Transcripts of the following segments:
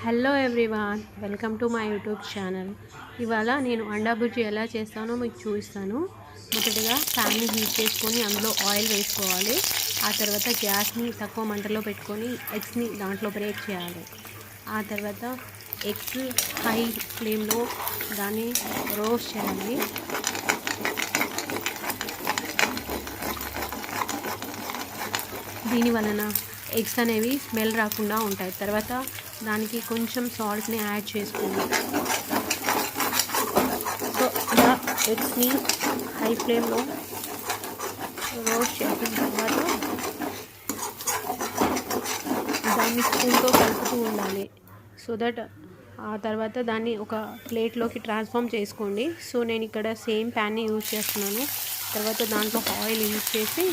Hello everyone, welcome to my YouTube channel. ఇవాళ నేను అండా బుర్జీ ఎలా చేస్తానో మీకు చూపిస్తాను. మొదటగా ప్యాన్ని హీట్ చేసుకొని అందులో ఆయిల్ వేసుకోవాలి. ఆ తర్వాత గ్యాస్ని తక్కువ మంటలో పెట్టుకొని ఎగ్స్ని దాంట్లో బ్రేక్ చేయాలి. ఆ తర్వాత ఎగ్స్ హై ఫ్లేమ్లో దాన్ని రోస్ట్ చేయాలి. దీని వలన ఎగ్స్ అనేవి స్మెల్ రాకుండా ఉంటాయి. తర్వాత దానికి కొంచెం సాల్ట్ని యాడ్ చేసుకోండి. సో ఇలా ఎగ్స్ని హై ఫ్లేమ్లో రోస్ట్ చేసిన తర్వాత దాన్ని స్పూన్తో కలుపుతూ ఉండాలి. సో దట్ ఆ తర్వాత దాన్ని ఒక ప్లేట్లోకి ట్రాన్స్ఫార్మ్ చేసుకోండి. సో నేను ఇక్కడ సేమ్ ప్యాన్ని యూజ్ చేస్తున్నాను. తర్వాత దాంట్లో ఆయిల్ యూజ్ చేసి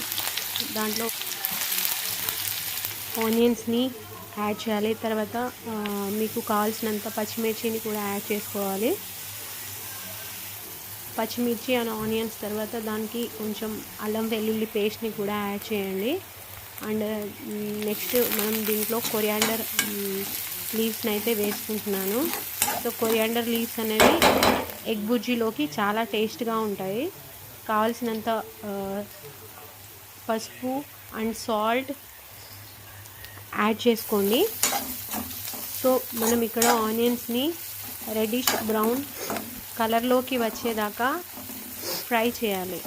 దాంట్లో ఆనియన్స్ని యాడ్ చేయాలి. తర్వాత మీకు కావాల్సినంత పచ్చిమిర్చిని కూడా యాడ్ చేసుకోవాలి. పచ్చిమిర్చి అండ్ ఆనియన్స్ తర్వాత దానికి కొంచెం అల్లం వెల్లుల్లి పేస్ట్ని కూడా యాడ్ చేయండి. అండ్ నెక్స్ట్ మనం దీంట్లో కొరియాండర్ లీవ్స్ని అయితే వేసుకుంటున్నాను. సో కొరియాండర్ లీవ్స్ అనేవి ఎగ్ బుర్జీలోకి చాలా టేస్ట్గా ఉంటాయి. కావాల్సినంత పసుపు అండ్ సాల్ట్ యాడ్ చేసుకోండి. సో మనం ఇక్కడ ఆనియన్స్ని రెడ్డిష్ బ్రౌన్ కలర్లోకి వచ్చేదాకా ఫ్రై చేయాలి.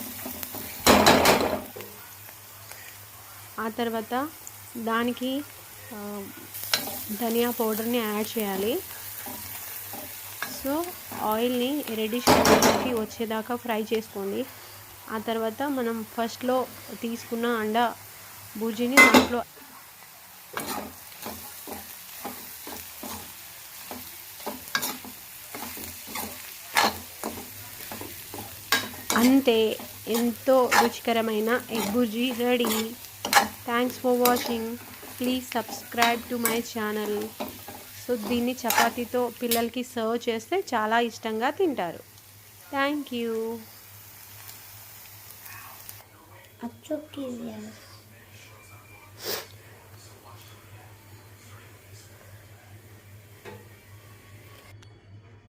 ఆ తర్వాత దానికి ధనియా పౌడర్ని యాడ్ చేయాలి. సో ఆయిల్ని రెడ్డిష్ కలర్లోకి వచ్చేదాకా ఫ్రై చేసుకోండి. ఆ తర్వాత మనం ఫస్ట్లో తీసుకున్న అండా బుర్జీని దాంట్లో అంతే, ఎంతో రుచికరమైన egg bhurji ready. Thanks for watching. Please subscribe to my channel. So దీన్ని చపాతీతో పిల్లలకి సర్వ్ చేస్తే చాలా ఇష్టంగా తింటారు. Thank you.